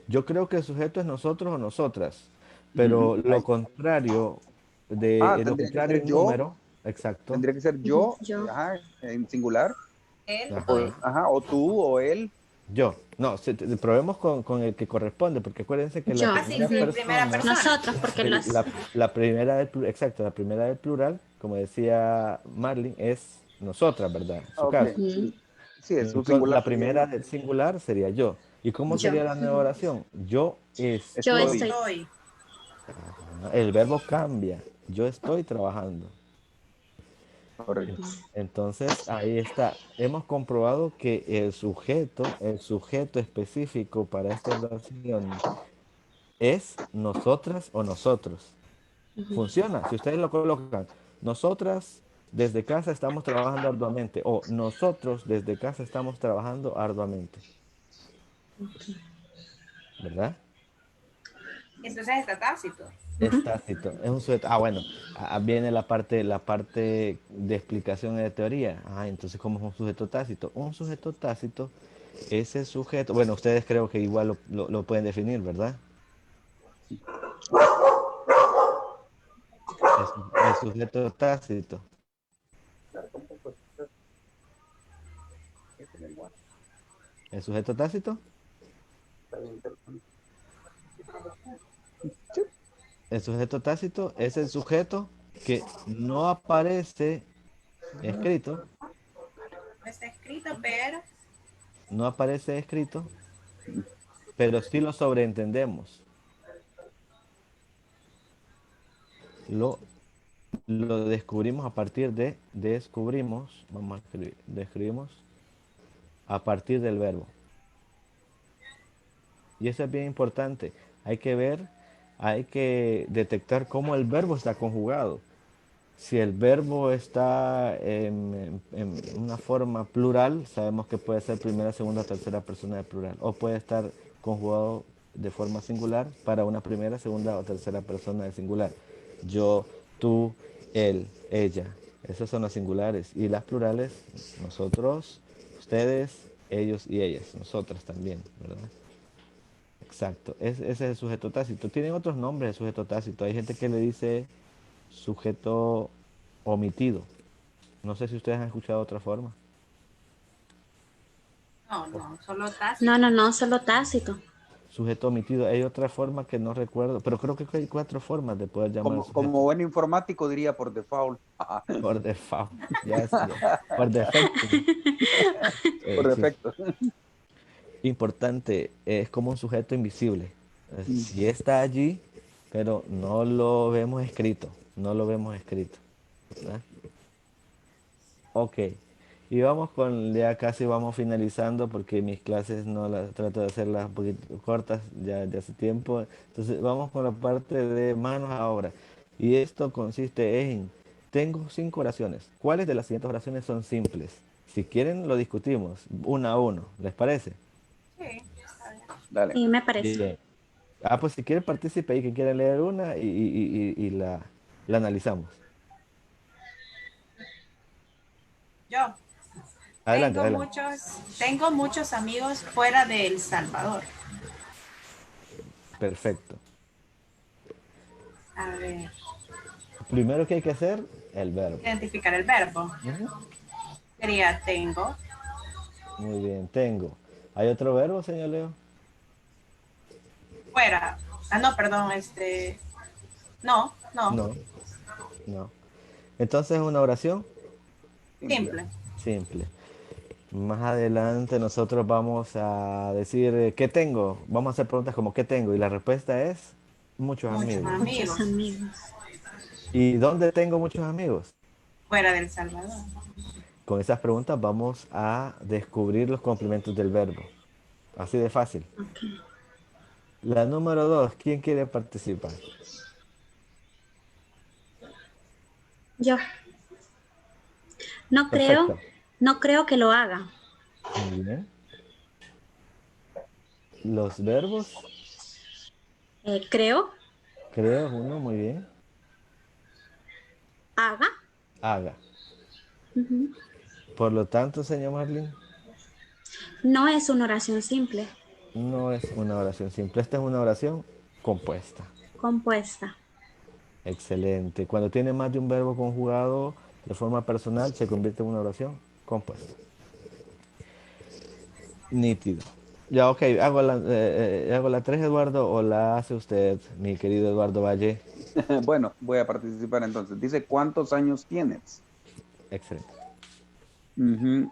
Yo creo que el sujeto es nosotros o nosotras, Ujú. pero lo contrario lo Tendría que contrario ser en yo, número, exacto. tendría que ser Ujú. yo, Yo. en singular, Él Ajá. o él. o tú o él. Yo. No, probemos con el que corresponde, porque acuérdense que la Yo. Sí, primera sí, Ujú. primera persona. persona. Nosotros, porque El- los. la, la primera exacto, la primera del plural, como decía Marlin, es nosotras, ¿verdad? En su Ok, caso. Ujú. sí. Sí, es un Entonces, singular la sería primera yo. del singular sería yo. ¿Y cómo Yo. sería la nueva Ujú. oración? Yo Yo Yo Estoy. estoy. estoy. el verbo cambia. Yo estoy trabajando. Correcto. Entonces, ahí está. Hemos comprobado que el sujeto específico para esta oración es nosotras o nosotros. Funciona. Si ustedes lo colocan, nosotras desde casa estamos trabajando arduamente o nosotros desde casa estamos trabajando arduamente. ¿Verdad? Entonces está tácito. Es tácito, es un sujeto. Ah, bueno, viene la parte de explicación y de teoría. Ah, entonces, ¿cómo es un sujeto tácito? Un sujeto tácito es el sujeto. Bueno, ustedes creo que igual lo pueden definir, ¿verdad? El sujeto tácito. El sujeto tácito. El sujeto tácito es el sujeto que no aparece escrito, No está escrito, pero no aparece escrito, pero sí lo sobreentendemos. Lo, lo descubrimos a partir de, descubrimos, vamos a escribir, describimos a partir del verbo. Y eso es bien importante. Hay que ver, hay que detectar cómo el verbo está conjugado. Si el verbo está en una forma plural, sabemos que puede ser primera, segunda, tercera persona de plural. O puede estar conjugado de forma singular para una primera, segunda o tercera persona de singular. Yo, tú, él, ella. Esos son los singulares. Y las plurales, nosotros, ustedes, ellos y ellas. Nosotras también, ¿verdad? Exacto. Ese es el sujeto tácito. Tienen otros nombres de sujeto tácito. Hay gente que le dice sujeto omitido. No sé si ustedes han escuchado otra forma. no, solo tácito. No, solo tácito. Sujeto omitido. Hay otra forma que no recuerdo, pero creo que hay 4 formas de poder llamar al Como sujeto. buen informático diría por default. Por default. Por defecto. Por Sí. defecto. Importante, es como un sujeto invisible. Sí está allí, pero no lo vemos escrito. No lo vemos escrito. ¿Verdad? Ok. Y vamos con, ya casi vamos finalizando porque mis clases no las trato de hacerlas un poquito cortas ya de hace tiempo. Entonces vamos con la parte de manos a obra. Y esto consiste en, tengo 5 oraciones. ¿Cuáles de las siguientes oraciones son simples? Si quieren lo discutimos, uno a uno. ¿Les parece? Sí, está bien. Dale. Sí, me parece. Bien. Ah, pues si quieren participe y que quieren leer una y la analizamos. Yo Adelante, adelante. tengo muchos amigos fuera de El Salvador. Perfecto. A ver, Primero que hay que hacer, el verbo. identificar el verbo. Ujú. Sería tengo. Muy bien, tengo. ¿Hay otro verbo, señor Leo? Fuera. Ah, no, perdón, no. No, no. Entonces, una oración Simple. simple. Más adelante nosotros vamos a decir, ¿qué tengo? Vamos a hacer preguntas como ¿qué tengo? Y la respuesta es muchos Muchos amigos. amigos. Muchos amigos. ¿Y dónde tengo muchos amigos? Fuera de El Salvador. Con esas preguntas vamos a descubrir los complementos del verbo. Así de fácil. Ok. La número 2, ¿quién quiere participar? Yo no creo, Perfecto. no creo que lo haga. Muy bien. Los verbos, Creo, creo, uno, muy bien. haga. Haga. Ujú. Por lo tanto, señor Marlin, No es una oración simple, no es una oración simple. Esta es una oración compuesta. compuesta. Excelente. Cuando tiene más de un verbo conjugado de forma personal, se convierte en una oración compuesta. Nítido. Ya, ok. ¿Hago la 3, Eduardo, o la hace usted, mi querido Eduardo Valle? Bueno, voy a participar entonces. Dice, ¿cuántos años tienes? Excelente. Ujú,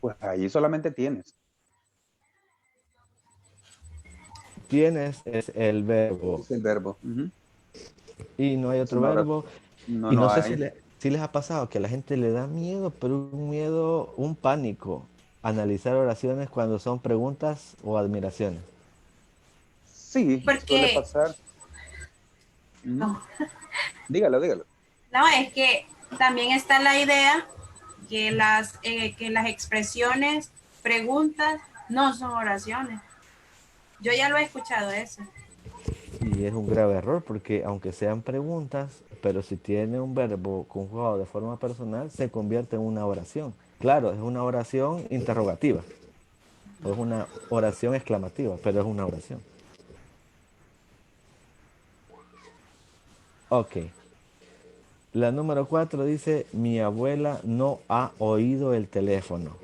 pues ahí solamente tienes. Tienes es el verbo Es el verbo. Ujú. y no hay Es otro una hora. verbo. No, Y no no sé si, hay. si les ha pasado que a la gente le da miedo, pero un miedo, un pánico, analizar oraciones cuando son preguntas o admiraciones. Sí, Porque- suele pasar. No. Dígalo, dígalo. No, es que también está la idea que las expresiones, preguntas, no son oraciones. Yo ya lo he escuchado eso. Y es un grave error porque aunque sean preguntas, pero si tiene un verbo conjugado de forma personal, se convierte en una oración. Claro, es una oración interrogativa. O es una oración exclamativa, pero es una oración. Ok. La número 4 dice, mi abuela no ha oído el teléfono.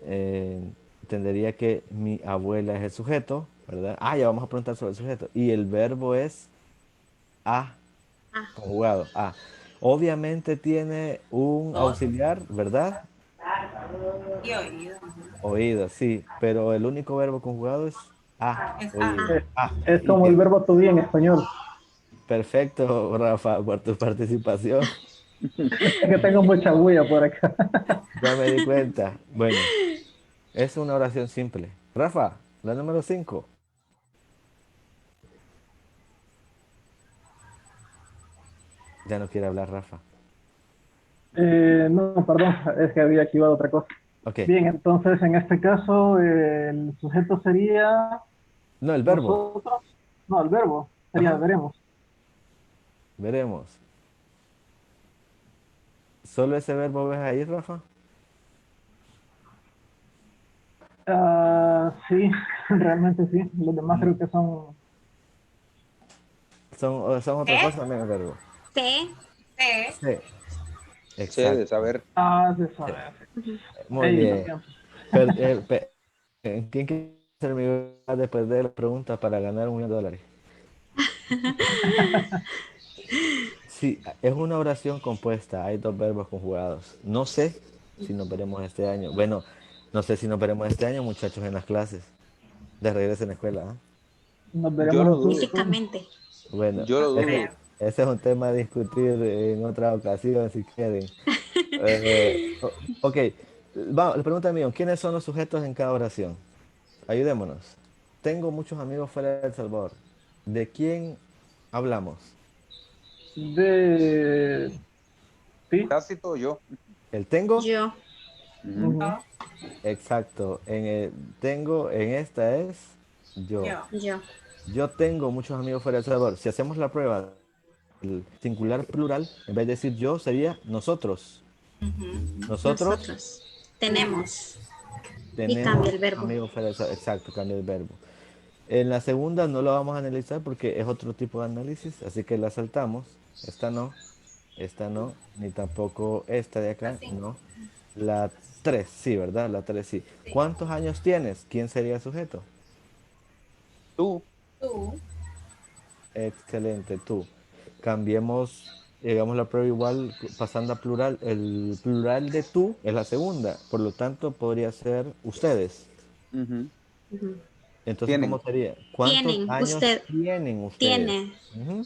Eh, Entendería que mi abuela es el sujeto, ¿verdad? Ah, ya vamos a preguntar sobre el sujeto. Y el verbo es ha, Ah, conjugado, ha. Obviamente tiene un Dos auxiliar, ¿verdad? y oído. Oído, sí, pero el único verbo conjugado es ha, Es oído. ah. Es Y como el que verbo to be en español. perfecto, Rafa, por tu participación. Es que tengo mucha bulla por acá. Ya me di cuenta. Bueno, es una oración simple. Rafa, la número 5. Ya no quiere hablar Rafa. No, perdón, es que había activado otra cosa. Ok. Bien, entonces en este caso el sujeto sería No, el verbo. nosotros. No, el verbo sería Ajá. veremos. Veremos. ¿Solo ese verbo ves ahí, Rafa? Ah, sí, realmente sí. Los demás No. creo que son. Son otra ¿Eh? cosa también el verbo. T. Sí. Sí. Sí, de Exacto. saber. Ah, sí, Sí. sabe. Ujú. Muy Ey, lo bien. siento. ¿Quién quiere ser mi después de la pregunta para ganar $1.000.000? Sí, es una oración compuesta. Hay dos verbos conjugados. No sé si nos veremos este año. Bueno, no sé si nos veremos este año, muchachos, en las clases. De regreso en la escuela. ¿Ah? Nos Yo veremos lo en su dudo. turno. Físicamente. Bueno, Yo lo No dudo. creo. ese es un tema a discutir en otra ocasión, si quieren. Ok, la pregunta mía, ¿quiénes son los sujetos en cada oración? Ayudémonos. Tengo muchos amigos fuera de El Salvador. ¿De quién hablamos? De. Sí. Tácito yo. ¿El tengo? Yo. Ujú. Ujú. No, Exacto. En el tengo, en esta es yo. yo. Yo. Yo tengo muchos amigos fuera de El Salvador. Si hacemos la prueba del singular plural, en vez de decir yo, sería nosotros. Ujú. Nosotros Nosotros. Tenemos. Tenemos. Y cambia tenemos el verbo. amigos fuera de El Salvador. Exacto, cambia el verbo. En la segunda no lo vamos a analizar porque es otro tipo de análisis, así que la saltamos. Esta no, ni tampoco esta de La acá, cinco. no. La 3 sí, ¿verdad? La 3 sí. Sí. ¿Cuántos años tienes? ¿Quién sería el sujeto? Tú. Tú. Excelente, tú. Cambiemos, digamos la prueba igual, pasando a plural. El plural de tú es la segunda, por lo tanto podría ser ustedes. Ujú. Ujú. Entonces, ¿cómo Tienen. sería? ¿Cuántos Tienen. años Usted tienen ustedes? tiene. Ujú.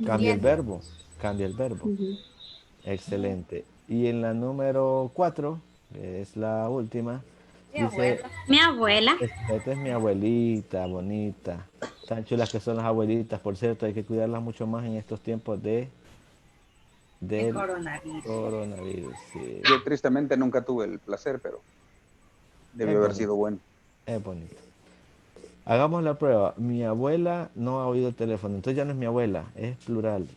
Cambia el Ujú. Tiene. verbo, cambia el verbo. Ujú. Excelente. Y en la número 4, que es la última, Mi dice, abuela. Mi abuela. esta es mi abuelita, bonita. Tan chulas que son las abuelitas, por cierto, hay que cuidarlas mucho más en estos tiempos El del coronavirus. coronavirus. Sí. Yo tristemente nunca tuve el placer, pero Es debió haber bonito, sido bueno. es bonito. Hagamos la prueba. Mi abuela no ha oído el teléfono, entonces ya no es mi abuela, es plural.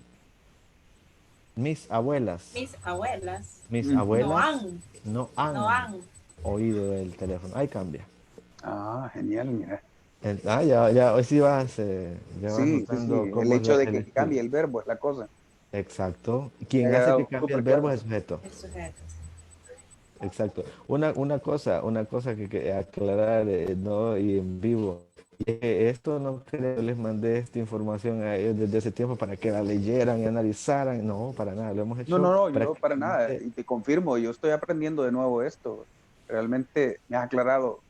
Mis abuelas, Mis abuelas mis Ujú. no abuelas han, no no han han. oído el teléfono. Ahí cambia. Ah, genial, mira. Ya, hoy sí ya vas Sí, sí, sí. notando El cómo es hecho de el que estilo. cambie el verbo es la cosa. Exacto. Me ha Quien hace que quedado cambie el súper verbo claro. es el sujeto. El sujeto. Exacto. Una cosa que aclarar, ¿no? Y en vivo. Esto no creo que les mandé esta información a ellos desde ese tiempo para que la leyeran y analizaran. No, para nada. Lo hemos No, hecho no, no, yo para nada. prácticamente. Y te confirmo, yo estoy aprendiendo de nuevo esto. Realmente me has aclarado.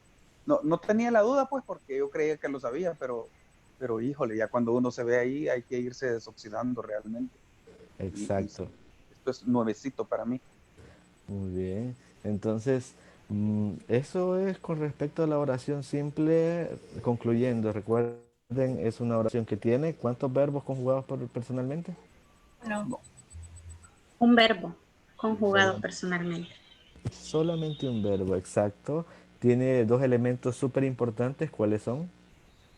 No, no tenía la duda, pues, porque yo creía que lo sabía, pero híjole, ya cuando uno se ve ahí hay que irse desoxidando realmente. Y Exacto. sí, esto es nuevecito para mí. Muy bien. Entonces, Eso es con respecto a la oración simple, concluyendo, recuerden, es una oración que tiene ¿cuántos verbos conjugados personalmente? No, Un verbo conjugado Sola- personalmente. Solamente un verbo, exacto. Tiene dos elementos súper importantes, ¿cuáles son?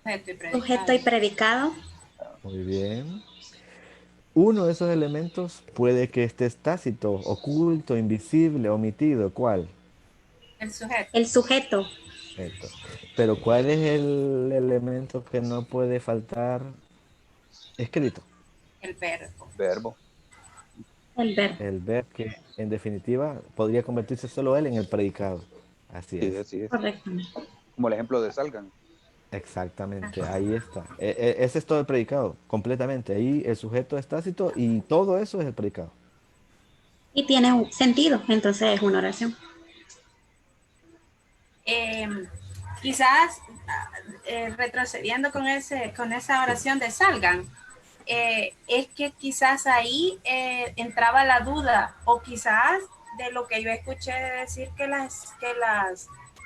sujeto y predicado. Sujeto y predicado. Muy bien. Uno de esos elementos puede que esté tácito, oculto, invisible, omitido. ¿Cuál? El sujeto, El sujeto. Esto. Pero ¿cuál es el elemento que no puede faltar escrito? el verbo. Verbo. El verbo. El verbo que en definitiva podría convertirse solo él en el predicado. Así Sí, es. así es. Correctamente. Como el ejemplo de Salgan. Exactamente, ahí está. Ese es todo el predicado, completamente. Ahí el sujeto es tácito y todo eso es el predicado. Y tiene un sentido, entonces es una oración. Eh, quizás retrocediendo con esa oración de Salgan, es que quizás ahí entraba la duda, o quizás de lo que yo escuché decir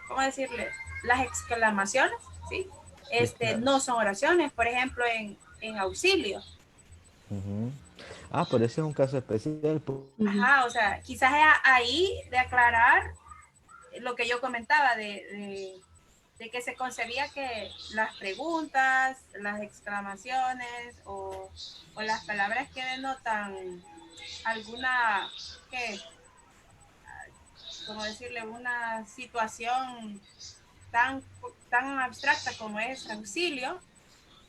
¿cómo decirle? Las exclamaciones, ¿sí? Sí, claro. No son oraciones, por ejemplo, en auxilio. Ujú. Ah, pero ese es un caso especial. Ujú. Ajá, o sea, quizás ahí de aclarar lo que yo comentaba de que se concebía que las preguntas, las exclamaciones o las palabras que denotan alguna, ¿qué? Como decirle, una situación tan, tan abstracta como es auxilio,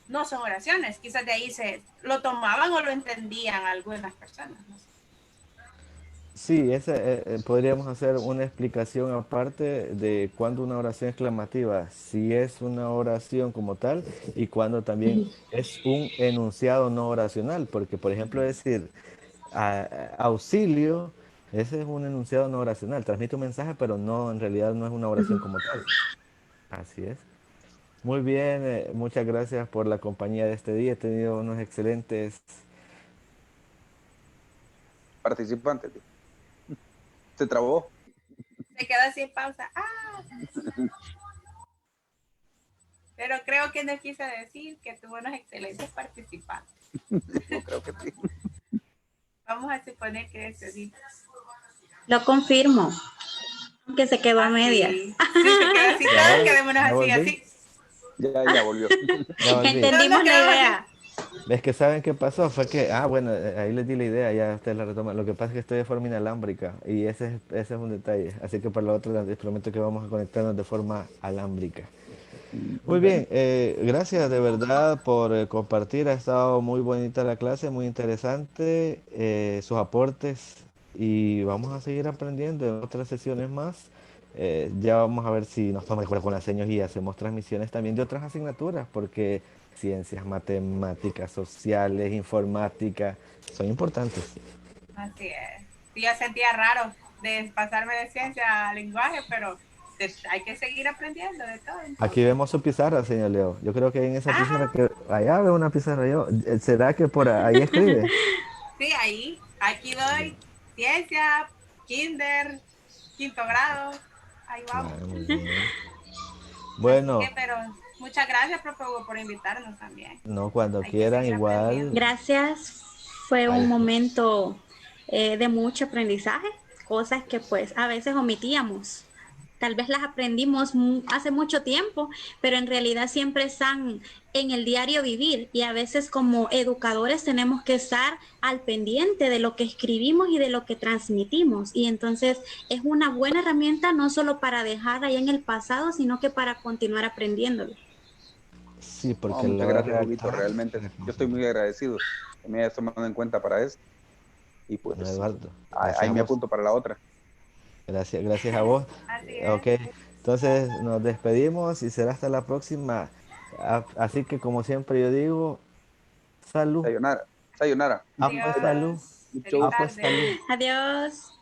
no son oraciones. Quizás de ahí se lo tomaban o lo entendían algunas personas. No sé. Sí, podríamos hacer una explicación aparte de cuándo una oración exclamativa, si es una oración como tal y cuándo también es un enunciado no oracional, porque por ejemplo decir auxilio, ese es un enunciado no oracional, transmite un mensaje, pero no, en realidad no es una oración como tal. Así es. Muy bien, muchas gracias por la compañía de este día. He tenido unos excelentes. Participante. Se trabó. Se quedó así en pausa. Ah, pero creo que no quise decir que tuvo unos excelentes participantes. Yo creo que sí. Vamos a suponer que eso sí. Lo confirmo, que se quedó a medias. Así. Sí, se quedó así todo, Ya, quedémonos ya así, volví, así. Ya volvió. ya volví. Todos nos Entendimos la quedamos así. idea. ¿Ves que saben qué pasó? Fue que, bueno, ahí les di la idea, ya ustedes la retoman. Lo que pasa es que estoy de forma inalámbrica y ese es un detalle. Así que para la otra les prometo que vamos a conectarnos de forma alámbrica. Muy Bueno, bien, gracias de verdad por compartir. Ha estado muy bonita la clase, muy interesante, sus aportes y vamos a seguir aprendiendo en otras sesiones más. Ya vamos a ver si nos ponemos de acuerdo con las señas y hacemos transmisiones también de otras asignaturas, porque ciencias, matemáticas, sociales, informática son importantes. Así es. Sí, yo sentía raro de pasarme de ciencia a lenguaje, pero hay que seguir aprendiendo de todo Aquí entonces. vemos su pizarra, señor Leo. Yo creo que en esa pizarra Ajá, que allá veo una pizarra yo. ¿Será que por ahí escribe? sí, ahí. Aquí doy ciencia, kinder, quinto grado. Ahí vamos. Muy bien. Así que, Bueno, pero muchas gracias, profe Hugo, por invitarnos también. no, cuando Hay que quieran, seguir aprendiendo. igual. Gracias. Fue un Ahí, momento de mucho aprendizaje, cosas que pues a veces omitíamos. Tal vez las aprendimos hace mucho tiempo, pero en realidad siempre están en el diario vivir y a veces como educadores tenemos que estar al pendiente de lo que escribimos y de lo que transmitimos. Y entonces es una buena herramienta no solo para dejar allá en el pasado, sino que para continuar aprendiéndolo. sí, no, porque a la muchas hora de gracias, Huguito. redactar. Realmente yo estoy muy agradecido que me hayas tomado en cuenta para esto. Y No, pues Eduardo, ahí gracias a me vos. apunto para la otra. Gracias a vos. Así Ok, es. entonces nos despedimos y será hasta la próxima. Así que como siempre yo digo, salud. Sayonara. Sayonara. Ah, pues Bye bye. salud. Adiós. Mucho Feliz Ah, gusto. pues tarde. salud. Adiós.